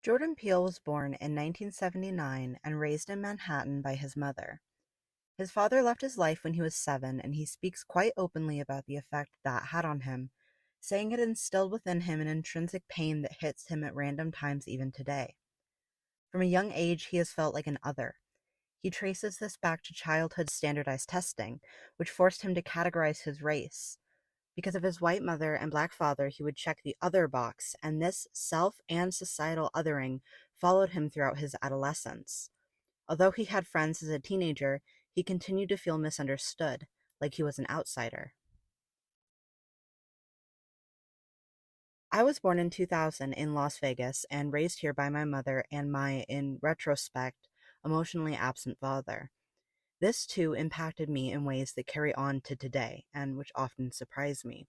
Jordan Peele was born in 1979 and raised in Manhattan by his mother. His father left his life when he was 7, and he speaks quite openly about the effect that had on him, saying it instilled within him an intrinsic pain that hits him at random times even today. From a young age, he has felt like an other. He traces this back to childhood standardized testing, which forced him to categorize his race. Because of his white mother and black father, he would check the other box, and this self and societal othering followed him throughout his adolescence. Although he had friends as a teenager, he continued to feel misunderstood, like he was an outsider. I was born in 2000 in Las Vegas and raised here by my mother and my, in retrospect, emotionally absent father. This too impacted me in ways that carry on to today, and which often surprise me.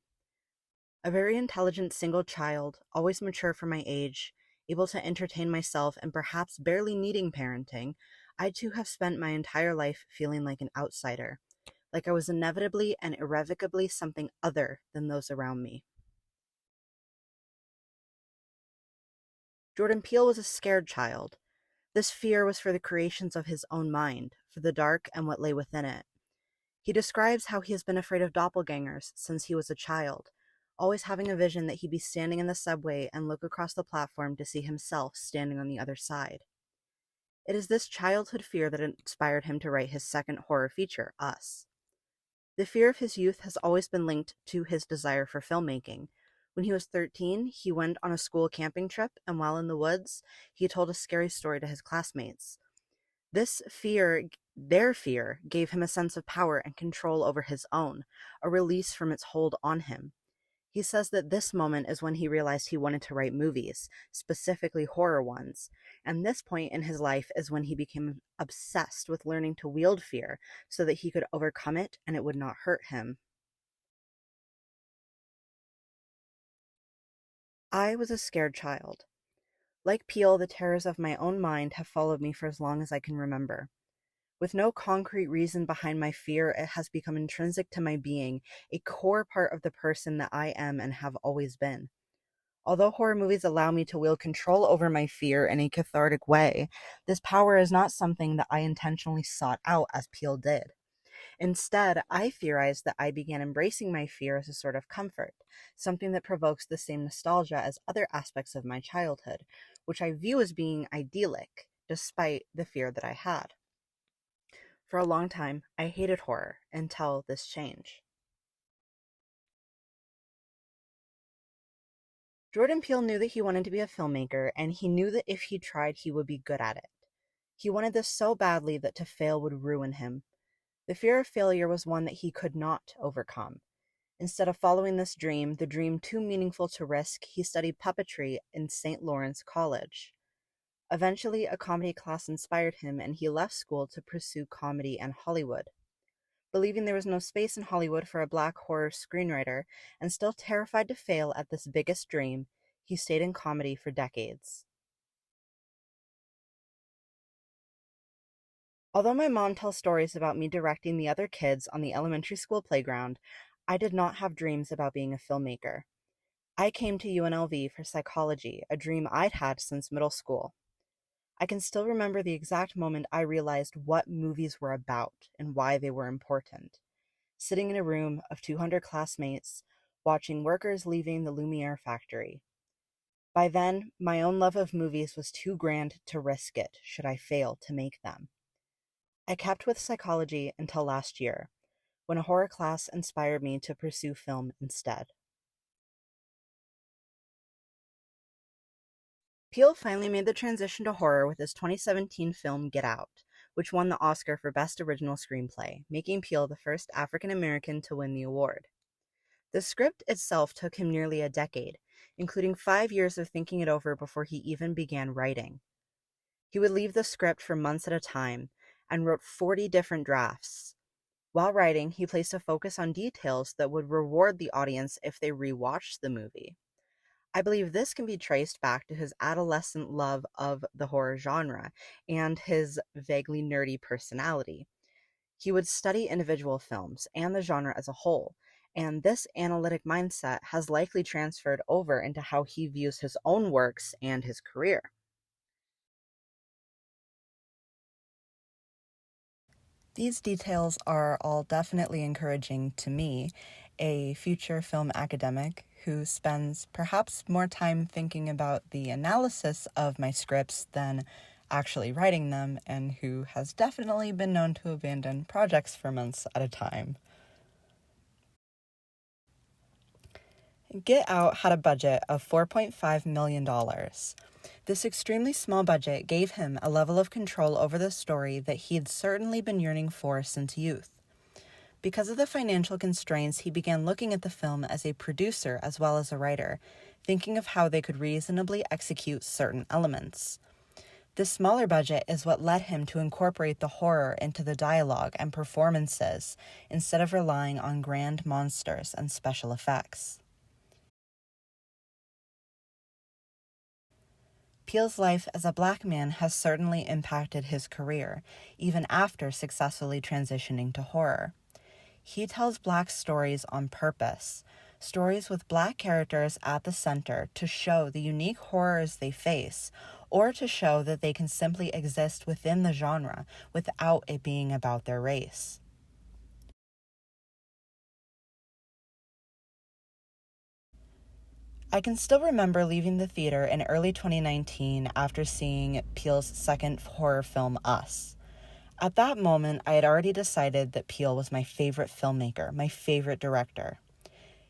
A very intelligent single child, always mature for my age, able to entertain myself and perhaps barely needing parenting, I too have spent my entire life feeling like an outsider, like I was inevitably and irrevocably something other than those around me. Jordan Peele was a scared child. This fear was for the creations of his own mind, for the dark and what lay within it. He describes how he has been afraid of doppelgängers since he was a child, always having a vision that he'd be standing in the subway and look across the platform to see himself standing on the other side. It is this childhood fear that inspired him to write his second horror feature, Us. The fear of his youth has always been linked to his desire for filmmaking. When he was 13, he went on a school camping trip, and while in the woods, he told a scary story to his classmates. This fear, their fear, gave him a sense of power and control over his own, a release from its hold on him. He says that this moment is when he realized he wanted to write movies, specifically horror ones, and this point in his life is when he became obsessed with learning to wield fear so that he could overcome it and it would not hurt him. I was a scared child. Like Peele, the terrors of my own mind have followed me for as long as I can remember. With no concrete reason behind my fear, it has become intrinsic to my being, a core part of the person that I am and have always been. Although horror movies allow me to wield control over my fear in a cathartic way, this power is not something that I intentionally sought out as Peele did. Instead, I theorize that I began embracing my fear as a sort of comfort, something that provokes the same nostalgia as other aspects of my childhood, which I view as being idyllic, despite the fear that I had. For a long time, I hated horror until this change. Jordan Peele knew that he wanted to be a filmmaker, and he knew that if he tried, he would be good at it. He wanted this so badly that to fail would ruin him. The fear of failure was one that he could not overcome. Instead of following this dream, the dream too meaningful to risk, he studied puppetry in St. Lawrence College. Eventually, a comedy class inspired him, and he left school to pursue comedy and Hollywood. Believing there was no space in Hollywood for a black horror screenwriter, and still terrified to fail at this biggest dream, he stayed in comedy for decades. Although my mom tells stories about me directing the other kids on the elementary school playground, I did not have dreams about being a filmmaker. I came to UNLV for psychology, a dream I'd had since middle school. I can still remember the exact moment I realized what movies were about and why they were important. Sitting in a room of 200 classmates, watching workers leaving the Lumiere factory. By then, my own love of movies was too grand to risk it should I fail to make them. I kept with psychology until last year, when a horror class inspired me to pursue film instead. Peele finally made the transition to horror with his 2017 film Get Out, which won the Oscar for Best Original Screenplay, making Peele the first African American to win the award. The script itself took him nearly a decade, including 5 years of thinking it over before he even began writing. He would leave the script for months at a time and wrote 40 different drafts. While writing, he placed a focus on details that would reward the audience if they rewatched the movie. I believe this can be traced back to his adolescent love of the horror genre and his vaguely nerdy personality. He would study individual films and the genre as a whole, and this analytic mindset has likely transferred over into how he views his own works and his career. These details are all definitely encouraging to me, a future film academic who spends perhaps more time thinking about the analysis of my scripts than actually writing them, and who has definitely been known to abandon projects for months at a time. Get Out had a budget of $4.5 million. This extremely small budget gave him a level of control over the story that he had certainly been yearning for since youth. Because of the financial constraints, he began looking at the film as a producer as well as a writer, thinking of how they could reasonably execute certain elements. This smaller budget is what led him to incorporate the horror into the dialogue and performances, instead of relying on grand monsters and special effects. Peele's life as a Black man has certainly impacted his career, even after successfully transitioning to horror. He tells Black stories on purpose, stories with Black characters at the center to show the unique horrors they face, or to show that they can simply exist within the genre without it being about their race. I can still remember leaving the theater in early 2019 after seeing Peele's second horror film, Us. At that moment, I had already decided that Peele was my favorite filmmaker, my favorite director.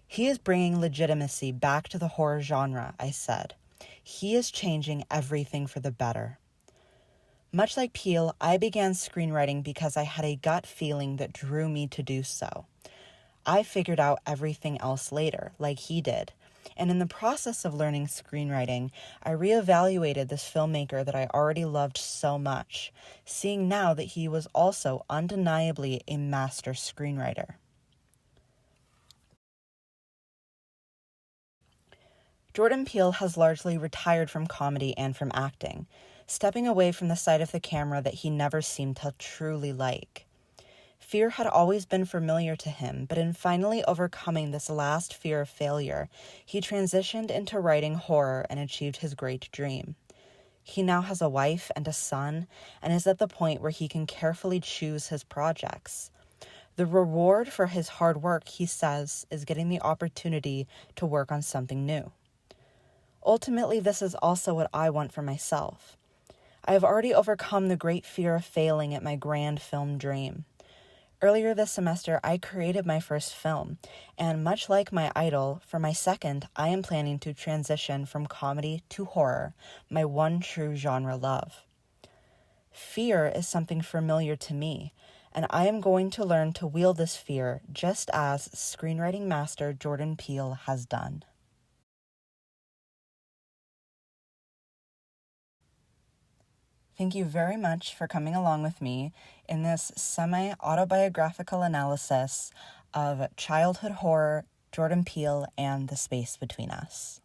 He is bringing legitimacy back to the horror genre, I said. He is changing everything for the better. Much like Peele, I began screenwriting because I had a gut feeling that drew me to do so. I figured out everything else later, like he did. And in the process of learning screenwriting, I reevaluated this filmmaker that I already loved so much, seeing now that he was also undeniably a master screenwriter. Jordan Peele has largely retired from comedy and from acting, stepping away from the side of the camera that he never seemed to truly like. Fear had always been familiar to him, but in finally overcoming this last fear of failure, he transitioned into writing horror and achieved his great dream. He now has a wife and a son, and is at the point where he can carefully choose his projects. The reward for his hard work, he says, is getting the opportunity to work on something new. Ultimately, this is also what I want for myself. I have already overcome the great fear of failing at my grand film dream. Earlier this semester, I created my first film, and much like my idol, for my second, I am planning to transition from comedy to horror, my one true genre love. Fear is something familiar to me, and I am going to learn to wield this fear just as screenwriting master Jordan Peele has done. Thank you very much for coming along with me in this semi-autobiographical analysis of childhood horror, Jordan Peele, and the space between us.